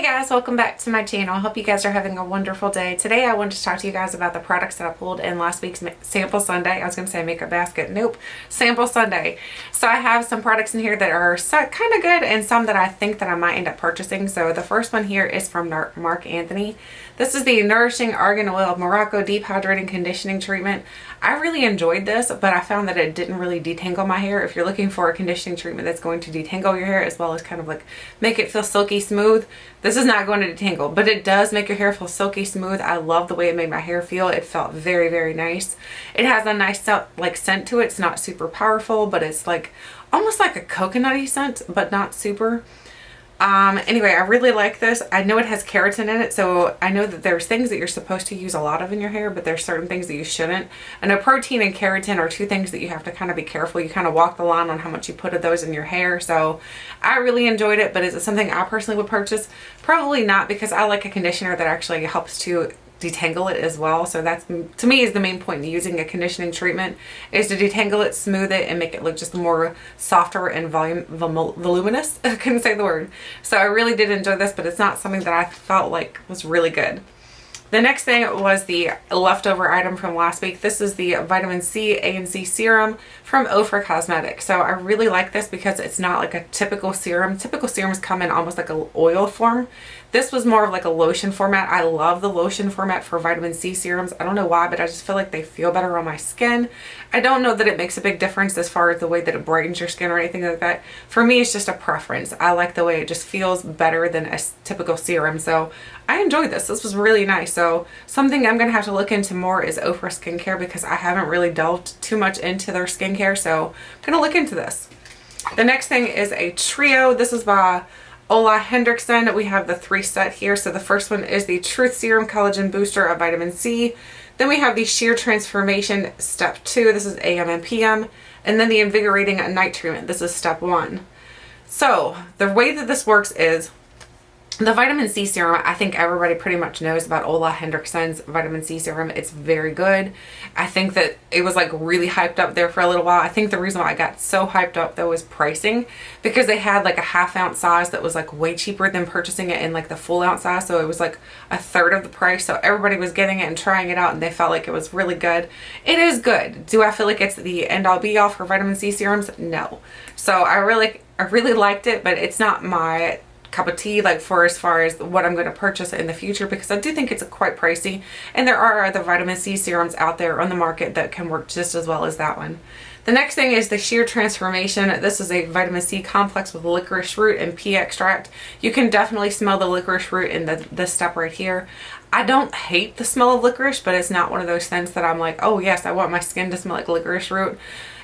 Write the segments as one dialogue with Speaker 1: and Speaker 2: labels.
Speaker 1: Hey guys, welcome back to my channel. I hope you guys are having a wonderful day. Today I wanted to talk to you guys about the products that I pulled in last week's sample Sunday. I was going to say makeup basket. Nope. Sample Sunday. So I have some products in here that are kind of good and some that I think that I might end up purchasing. So the first one here is from Marc Anthony. This is the Nourishing Argan Oil Morocco Deep Hydrating Conditioning Treatment. I really enjoyed this, but I found that it didn't really detangle my hair. If you're looking for a conditioning treatment that's going to detangle your hair as well as kind of like make it feel silky smooth, this is not going to detangle, but it does make your hair feel silky smooth. I love the way it made my hair feel. It felt very, very nice. It has a nice scent to it. It's not super powerful, but it's like almost like a coconutty scent, but not super. Anyway, I really like this. I know it has keratin in it, so I know that there's things that you're supposed to use a lot of in your hair, but there's certain things that you shouldn't. I know protein and keratin are two things that you have to kind of be careful. You kind of walk the line on how much you put of those in your hair, so I really enjoyed it, but is it something I personally would purchase? Probably not, because I like a conditioner that actually helps to detangle it as well. So that's, to me, is the main point in using a conditioning treatment, is to detangle it, smooth it, and make it look just more softer and voluminous. I couldn't say the word. So I really did enjoy this, but it's not something that I felt like was really good. The next thing was the leftover item from last week. This is the Vitamin C A&C Serum from Ofra Cosmetics. So I really like this because it's not like a typical serum. Typical serums come in almost like an oil form. This was more of like a lotion format. I love the lotion format for vitamin C serums. I don't know why, but I just feel like they feel better on my skin. I don't know that it makes a big difference as far as the way that it brightens your skin or anything like that. For me, it's just a preference. I like the way it just feels better than a typical serum. So I enjoyed this. This was really nice. So something I'm going to have to look into more is Ofra skincare, because I haven't really delved too much into their skincare. So I'm going to look into this. The next thing is a trio. This is by Henriksen. We have the 3 set here. So the first one is the Truth Serum Collagen Booster of Vitamin C. Then we have the Sheer Transformation Step 2. This is AM and PM. And then the Invigorating Night Treatment. This is Step 1. So the way that this works is the vitamin C serum, I think everybody pretty much knows about Henriksen's vitamin C serum. It's very good. I think that it was like really hyped up there for a little while. I think the reason why I got so hyped up though was pricing, because they had like a ½ ounce size that was like way cheaper than purchasing it in like the full ounce size. So it was like a third of the price. So everybody was getting it and trying it out, and they felt like it was really good. It is good. Do I feel like it's the end all be all for vitamin C serums? No. So I really liked it, but it's not my cup of tea like for as far as what I'm going to purchase in the future, because I do think it's quite pricey, and there are other vitamin C serums out there on the market that can work just as well as that one. The next thing is the Sheer Transformation. This is a vitamin C complex with licorice root and pea extract. You can definitely smell the licorice root in this step right here. I don't hate the smell of licorice, but it's not one of those scents that I'm like, oh yes, I want my skin to smell like licorice root.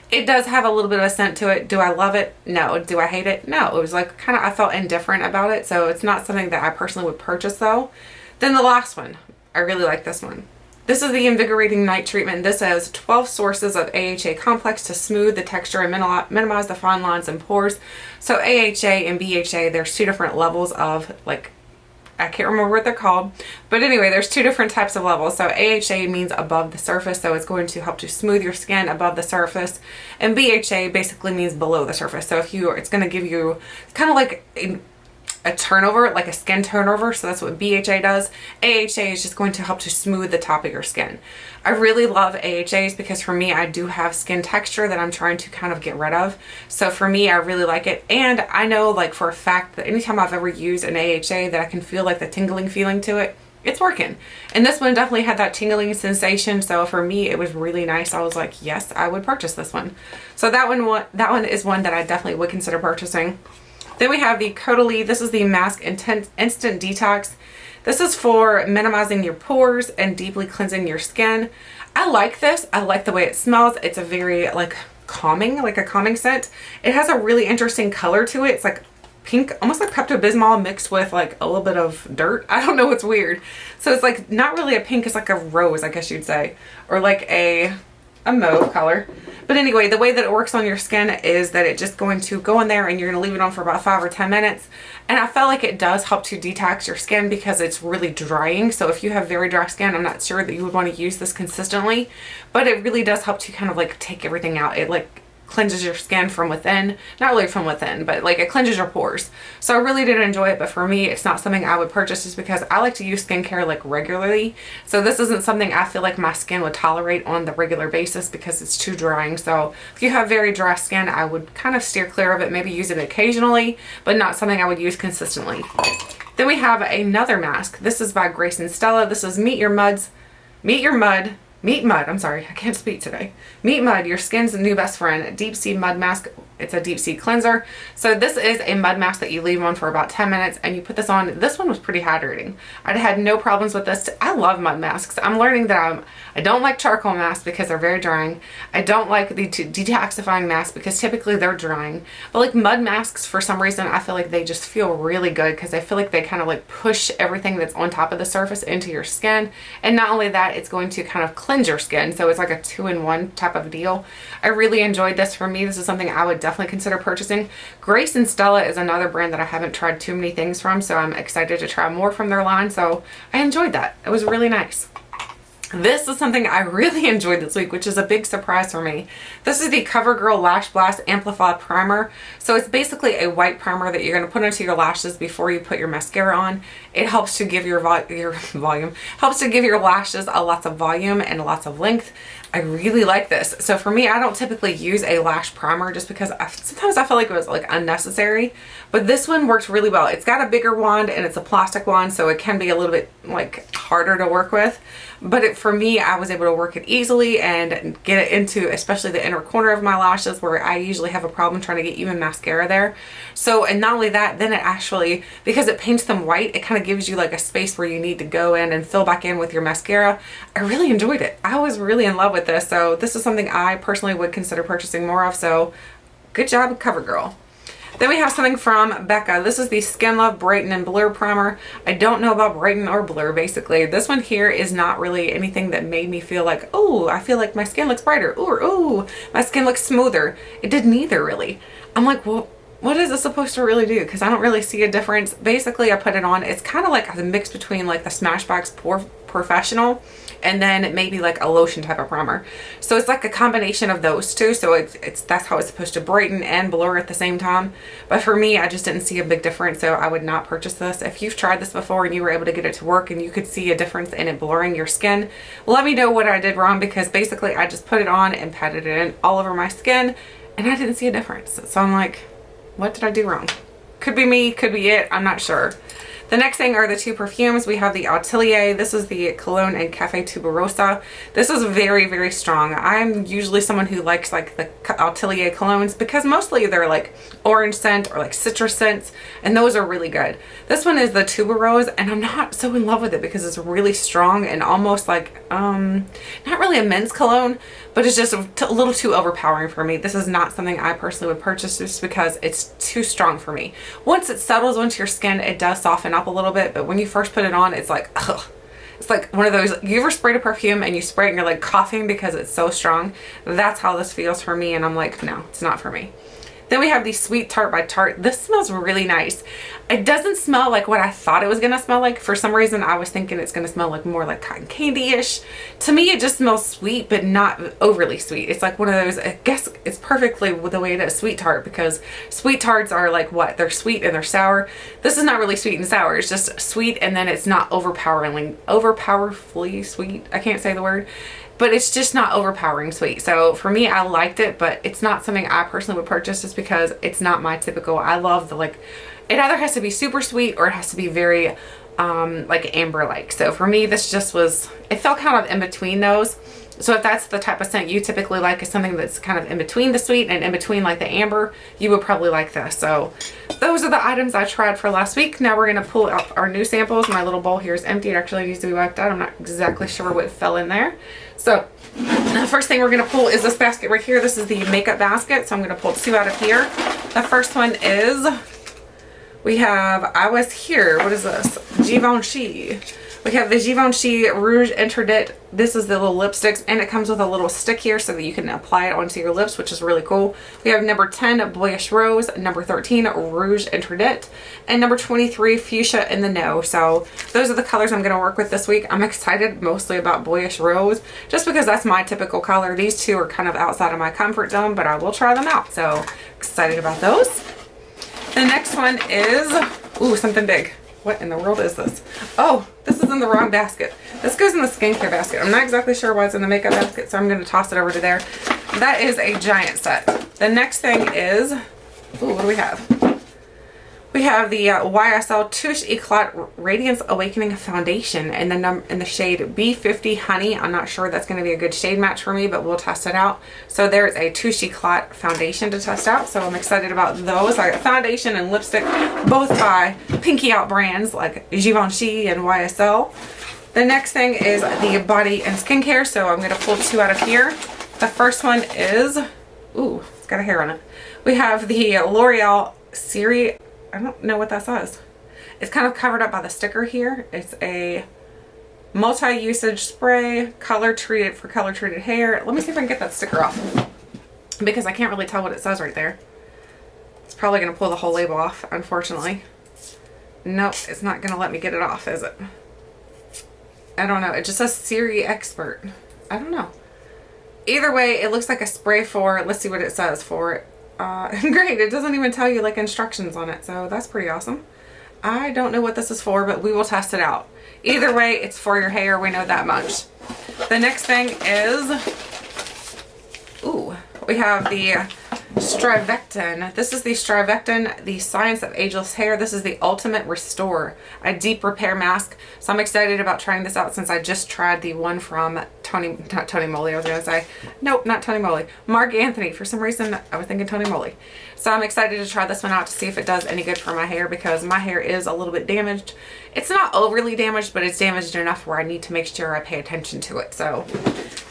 Speaker 1: It does have a little bit of a scent to it. Do I love it? No. Do I hate it? No. It was like kind of, I felt indifferent about it. So it's not something that I personally would purchase though. Then the last one, I really like this one. This is the Invigorating Night Treatment. This has 12 sources of AHA complex to smooth the texture and minimize the fine lines and pores. So AHA and BHA, there's 2 different levels of, like, I can't remember what they're called, but anyway, there's 2 different types of levels. So AHA means above the surface, so it's going to help to smooth your skin above the surface, and BHA basically means below the surface. So it's going to give you kind of like a turnover, like a skin turnover. So that's what BHA does. AHA is just going to help to smooth the top of your skin. I really love AHAs because for me, I do have skin texture that I'm trying to kind of get rid of. So for me, I really like it. And I know like for a fact that anytime I've ever used an AHA that I can feel like the tingling feeling to it, it's working. And this one definitely had that tingling sensation. So for me, it was really nice. I was like, yes, I would purchase this one. So that one is one that I definitely would consider purchasing. Then we have the Caudalie. This is the Masque Instant Detox. This is for minimizing your pores and deeply cleansing your skin. I like this. I like the way it smells. It's a very like calming, like a calming scent. It has a really interesting color to it. It's like pink, almost like Pepto-Bismol mixed with like a little bit of dirt. I don't know, it's weird. So it's like not really a pink, it's like a rose, I guess you'd say, or like a mauve color. But anyway, the way that it works on your skin is that it's just going to go in there and you're going to leave it on for about 5 or 10 minutes. And I felt like it does help to detox your skin because it's really drying. So if you have very dry skin, I'm not sure that you would want to use this consistently, but it really does help to kind of like take everything out. It like cleanses your skin from within. Not really from within, but like it cleanses your pores. So I really did enjoy it, but for me, it's not something I would purchase just because I like to use skincare like regularly. So this isn't something I feel like my skin would tolerate on the regular basis because it's too drying. So if you have very dry skin, I would kind of steer clear of it, maybe use it occasionally, but not something I would use consistently. Then we have another mask. This is by Grace and Stella. This is Meet Mud, I'm sorry, I can't speak today. Meet Mud, your skin's new best friend. Deep Sea Mud Mask. It's a deep sea cleanser. So this is a mud mask that you leave on for about 10 minutes and you put this on. This one was pretty hydrating. I had no problems with this. I love mud masks. I'm learning that I don't like charcoal masks because they're very drying. I don't like the detoxifying masks because typically they're drying. But like mud masks, for some reason, I feel like they just feel really good because I feel like they kind of like push everything that's on top of the surface into your skin. And not only that, it's going to kind of cleanse your skin. So it's like a 2-in-1 type of deal. I really enjoyed this. For me, this is something I would definitely consider purchasing. Grace and Stella is another brand that I haven't tried too many things from, so I'm excited to try more from their line. So I enjoyed that. It was really nice. This is something I really enjoyed this week, which is a big surprise for me. This is the CoverGirl Lash Blast Amplify Primer. So it's basically a white primer that you're going to put onto your lashes before you put your mascara on. It helps to give your volume, helps to give your lashes a lots of volume and lots of length. I really like this. So for me, I don't typically use a lash primer just because sometimes I feel like it was like unnecessary, but this one works really well. It's got a bigger wand and it's a plastic wand, so it can be a little bit like harder to work with. But for me, I was able to work it easily and get it into especially the inner corner of my lashes where I usually have a problem trying to get even mascara there. So, and not only that, then it actually, because it paints them white, it kind of gives you like a space where you need to go in and fill back in with your mascara. I really enjoyed it. I was really in love with this. So this is something I personally would consider purchasing more of. So good job, CoverGirl. Then we have something from Becca. This is the Skin Love Brighten and Blur Primer. I don't know about Brighten or Blur, basically. This one here is not really anything that made me feel like, oh, I feel like my skin looks brighter. Or, oh, my skin looks smoother. It did neither, really. I'm like, well, what is this supposed to really do? Because I don't really see a difference. Basically, I put it on. It's kind of like a mix between like the Smashbox Professional and then maybe like a lotion type of primer. So it's like a combination of those two. So that's how it's supposed to brighten and blur at the same time. But for me, I just didn't see a big difference, so I would not purchase this. If you've tried this before and you were able to get it to work and you could see a difference in it blurring your skin, let me know what I did wrong, because basically I just put it on and patted it in all over my skin and I didn't see a difference. So I'm like, what did I do wrong? Could be me, could be it, I'm not sure. The next thing are the two perfumes. We have the Atelier. This is the Cologne and Cafe Tuberrose. This is very, very strong. I'm usually someone who likes like the Atelier colognes because mostly they're like orange scent or like citrus scents, and those are really good. This one is the Tuberrose, and I'm not so in love with it because it's really strong and almost like, not really a men's cologne, but it's just a little too overpowering for me. This is not something I personally would purchase just because it's too strong for me. Once it settles onto your skin, it does soften up a little bit, but when you first put it on, it's like, ugh. It's like one of those, you ever sprayed a perfume and you spray it and you're like coughing because it's so strong? That's how this feels for me, and I'm like, no, it's not for me. Then we have the Sweet Tarte by Tarte. This smells really nice. It doesn't smell like what I thought it was gonna smell like. For some reason, I was thinking it's gonna smell like more like cotton candy-ish. To me, it just smells sweet, but not overly sweet. It's like one of those, I guess it's perfectly the way it is, Sweet Tarte, because Sweet Tartes are like what? They're sweet and they're sour. This is not really sweet and sour. It's just sweet, and then it's not overpowerfully sweet. I can't say the word. But it's just not overpowering sweet. So for me, I liked it, but it's not something I personally would purchase just because it's not my typical. I love the, like, it either has to be super sweet or it has to be very like amber-like. So for me, this just was, it felt kind of in between those. So if that's the type of scent you typically like, is something that's kind of in between the sweet and in between like the amber, you would probably like this. So those are the items I tried for last week. Now we're gonna pull out our new samples. My little bowl here is empty. It actually needs to be wiped out. I'm not exactly sure what fell in there. So the first thing we're gonna pull is this basket right here. This is the makeup basket. So I'm gonna pull two out of here. The first one is, We have, I was here, what is this? Givenchy. We have the Givenchy Rouge Interdit. This is the little lipsticks, and it comes with a little stick here so that you can apply it onto your lips, which is really cool. We have number 10, Boyish Rose, number 13, Rouge Interdit, and number 23, Fuchsia in the No. So those are the colors I'm going to work with this week. I'm excited mostly about Boyish Rose, just because that's my typical color. These two are kind of outside of my comfort zone, but I will try them out. So excited about those. The next one is, ooh, something big. What in the world is this? Oh, this is in the wrong basket. This goes in the skincare basket. I'm not exactly sure why it's in the makeup basket, so I'm going to toss it over to there. That is a giant set. The next thing is, ooh, what do we have? We have the YSL Touche Eclat Radiance Awakening Foundation in the shade B50 Honey. I'm not sure that's going to be a good shade match for me, but we'll test it out. So there's a Touche Eclat foundation to test out. So I'm excited about those. I got foundation and lipstick, both by Pinky Out brands like Givenchy and YSL. The next thing is the body and skincare. So I'm going to pull two out of here. The first one is, ooh, it's got a hair on it. We have the L'Oreal Serie. I don't know what that says. It's kind of covered up by the sticker here. It's a multi-usage spray, color treated for color treated hair. Let me see if I can get that sticker off, because I can't really tell what it says right there. It's probably going to pull the whole label off, unfortunately. Nope, it's not going to let me get it off, is it? I don't know. It just says Serie Expert. I don't know. Either way, it looks like a spray for, let's see what it says for it. Great, it doesn't even tell you like instructions on it, so that's pretty awesome. I don't know what this is for, but we will test it out. Either way, it's for your hair, we know that much. The next thing is, ooh, we have the StriVectin. This is the StriVectin, the Science of Ageless Hair. This is the Ultimate Restore, a deep repair mask. So I'm excited about trying this out, since I just tried the one from not Tony Moly, I was going to say. Nope, not Tony Moly. Marc Anthony. For some reason, I was thinking Tony Moly. So I'm excited to try this one out to see if it does any good for my hair, because my hair is a little bit damaged. It's not overly damaged, but it's damaged enough where I need to make sure I pay attention to it. So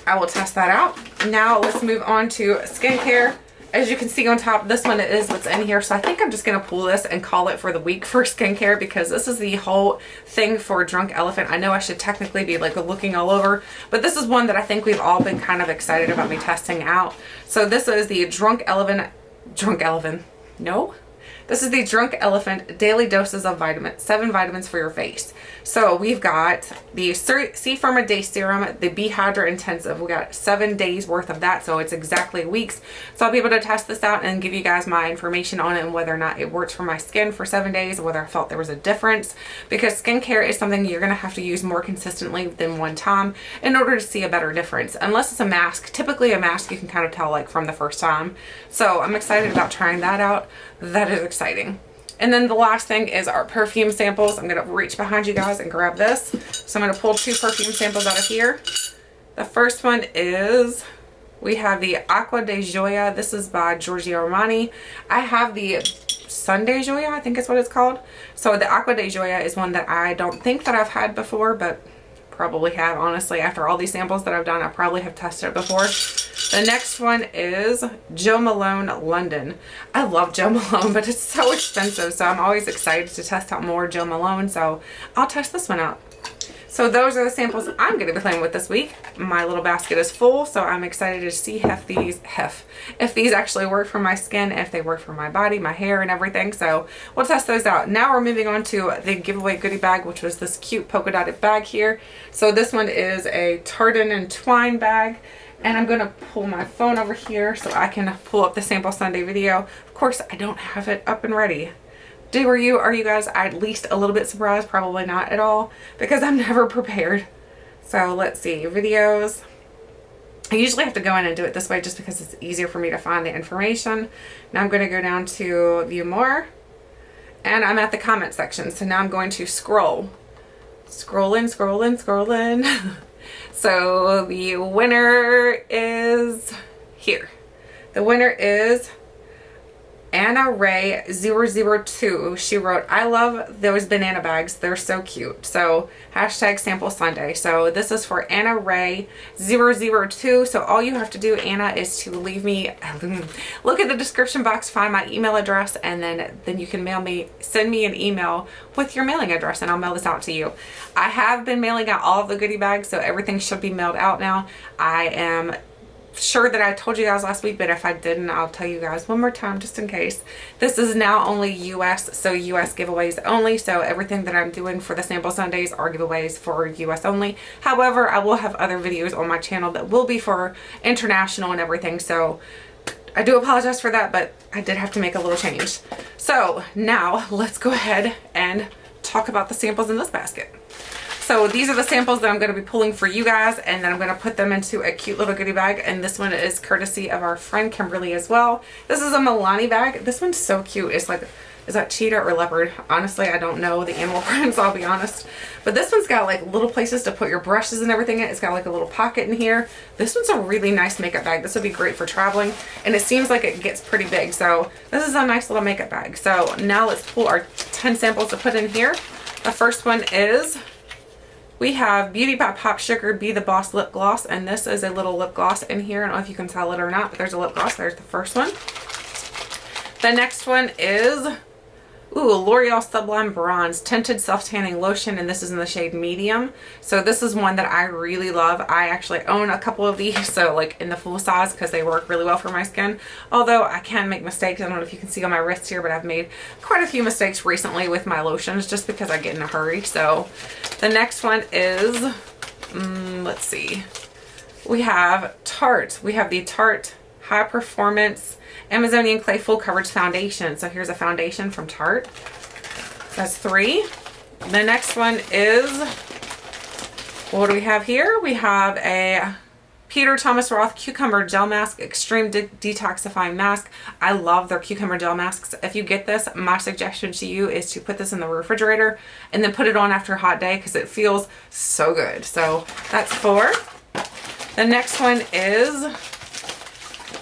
Speaker 1: I will test that out. Now let's move on to skincare. As you can see on top, this one is what's in here. So I think I'm just going to pull this and call it for the week for skincare, because this is the whole thing for Drunk Elephant. I know I should technically be like looking all over, but this is one that I think we've all been kind of excited about me testing out. So this is the This is the Drunk Elephant Daily Doses of Vitamins, 7 vitamins for your face. So we've got the Firma Day Serum, the B Hydra Intensive. We got 7 days worth of that, so it's exactly weeks. So I'll be able to test this out and give you guys my information on it and whether or not it works for my skin for 7 days, whether I felt there was a difference. Because skincare is something you're going to have to use more consistently than one time in order to see a better difference. Unless it's a mask. Typically a mask you can kind of tell like from the first time. So I'm excited about trying that out. That is exciting. And then the last thing is our perfume samples. I'm going to reach behind you guys and grab this. So I'm going to pull 2 perfume samples out of here. The first one is, we have the Acqua di Gioia. This is by Giorgio Armani. I have the Sunday Gioia, I think is what it's called. So the Acqua di Gioia is one that I don't think that I've had before, but probably have, honestly. After all these samples that I've done, I probably have tested it before. The next one is Jo Malone London. I love Jo Malone, but it's so expensive, so I'm always excited to test out more Jo Malone, so I'll test this one out. So those are the samples I'm going to be playing with this week. My little basket is full, so I'm excited to see if these actually work for my skin, if they work for my body, my hair, and everything. So we'll test those out. Now we're moving on to the giveaway goodie bag, which was this cute polka dotted bag here. So this one is a Tartan and Twine bag. And I'm going to pull my phone over here so I can pull up the Sample Sunday video. Of course, I don't have it up and ready. Are you guys at least a little bit surprised? Probably not at all, because I'm never prepared. So let's see, videos. I usually have to go in and do it this way just because it's easier for me to find the information. Now I'm going to go down to view more, and I'm at the comment section. So now I'm going to scroll. Scrolling. So the winner is here. The winner is Anna Ray 002. She wrote, I love those banana bags. They're so cute. So hashtag sample Sunday. So this is for Anna Ray 002. So all you have to do, Anna, is to leave me, look at the description box, find my email address, and then you can send me an email with your mailing address and I'll mail this out to you. I have been mailing out all of the goodie bags, so everything should be mailed out now. I am sure that I told you guys last week, but if I didn't, I'll tell you guys one more time just in case. This is now only US, so US giveaways only. So everything that I'm doing for the sample Sundays are giveaways for US only. However, I will have other videos on my channel that will be for international and everything. So I do apologize for that, but I did have to make a little change. So now let's go ahead and talk about the samples in this basket. So these are the samples that I'm going to be pulling for you guys, and then I'm going to put them into a cute little goodie bag. And this one is courtesy of our friend Kimberly as well. This is a Milani bag. This one's so cute. It's like, is that cheetah or leopard? Honestly, I don't know the animal prints, I'll be honest. But this one's got like little places to put your brushes and everything in. It's got like a little pocket in here. This one's a really nice makeup bag. This would be great for traveling. And it seems like it gets pretty big. So this is a nice little makeup bag. So now let's pull our 10 samples to put in here. The first one is, we have Beauty by Pop Sugar Be the Boss lip gloss, and this is a little lip gloss in here. I don't know if you can tell it or not, but there's a lip gloss. There's the first one. The next one is, L'Oreal Sublime Bronze Tinted Self-Tanning Lotion, and this is in the shade Medium. So this is one that I really love. I actually own a couple of these, so like in the full size, because they work really well for my skin. Although I can make mistakes. I don't know if you can see on my wrist here, but I've made quite a few mistakes recently with my lotions just because I get in a hurry. So the next one is, let's see. We have Tarte. We have the Tarte High Performance Amazonian Clay Full Coverage Foundation. So here's a foundation from Tarte. That's 3. The next one is, what do we have here? We have a Peter Thomas Roth Cucumber Gel Mask Extreme Detoxifying Mask. I love their cucumber gel masks. If you get this, my suggestion to you is to put this in the refrigerator and then put it on after a hot day because it feels so good. So that's 4. The next one is,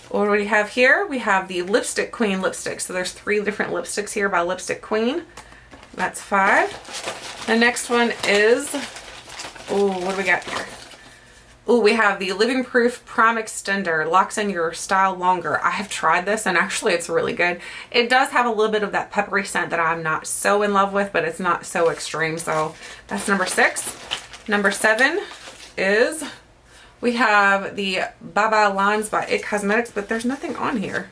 Speaker 1: what do we have here? We have the Lipstick Queen lipstick. So there's 3 different lipsticks here by Lipstick Queen. That's 5. The next one is, what do we got here? We have the Living Proof Prime Extender. Locks in your style longer. I have tried this and actually it's really good. It does have a little bit of that peppery scent that I'm not so in love with, but it's not so extreme. So that's number 6. Number 7 is, we have the Baba Lines by It Cosmetics, but there's nothing on here.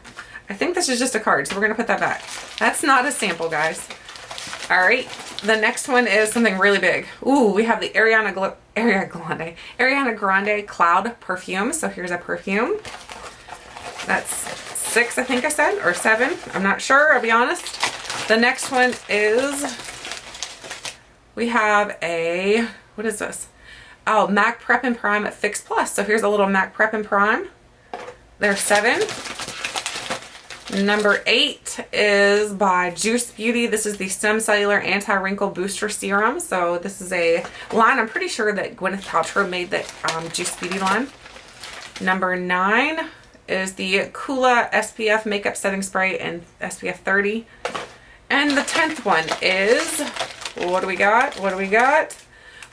Speaker 1: I think this is just a card, so we're going to put that back. That's not a sample, guys. All right. The next one is something really big. We have the Ariana Grande Cloud Perfume. So here's a perfume. That's 6, I think I said, or 7. I'm not sure, I'll be honest. The next one is, we have a, what is this? MAC Prep and Prime at Fix Plus. So here's a little MAC Prep and Prime. There's 7. Number 8 is by Juice Beauty. This is the Stem Cellular Anti-Wrinkle Booster Serum. So this is a line, I'm pretty sure that Gwyneth Paltrow made the Juice Beauty line. Number 9 is the Kula SPF Makeup Setting Spray in SPF 30. And the 10th one is, what do we got?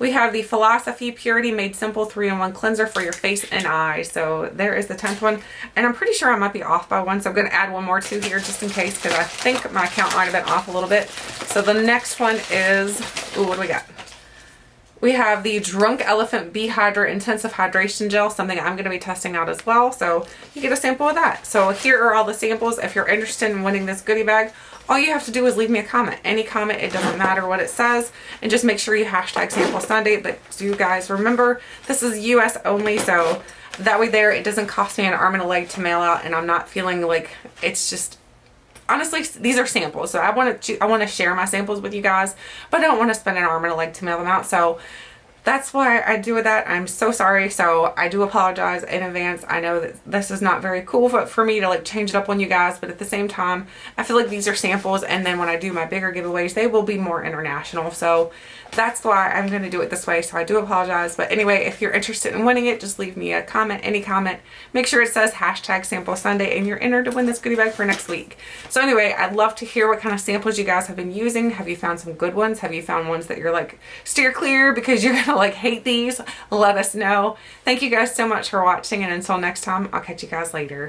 Speaker 1: We have the Philosophy Purity Made Simple 3-in-1 Cleanser for your face and eyes. So there is the 10th one. And I'm pretty sure I might be off by 1. So I'm going to add one more too here just in case, because I think my count might have been off a little bit. So the next one is, what do we got? We have the Drunk Elephant Bee Hydra Intensive Hydration Gel, something I'm going to be testing out as well. So you get a sample of that. So here are all the samples. If you're interested in winning this goodie bag, all you have to do is leave me a comment. Any comment, it doesn't matter what it says. And just make sure you hashtag Sample Sunday. But you guys remember, this is US only. So that way there, it doesn't cost me an arm and a leg to mail out. And I'm not feeling like it's just, honestly, these are samples. So I want to share my samples with you guys. But I don't want to spend an arm and a leg to mail them out. So that's why I do that. I'm so sorry. So I do apologize in advance. I know that this is not very cool for me to like change it up on you guys, but at the same time, I feel like these are samples, and then when I do my bigger giveaways, they will be more international. So that's why I'm going to do it this way. So I do apologize. But anyway, if you're interested in winning it, just leave me a comment, any comment. Make sure it says hashtag sample Sunday, and you're entered to win this goodie bag for next week. So anyway, I'd love to hear what kind of samples you guys have been using. Have you found some good ones? Have you found ones that you're like, steer clear because you're going to like hate these? Let us know. Thank you guys so much for watching, and until next time, I'll catch you guys later.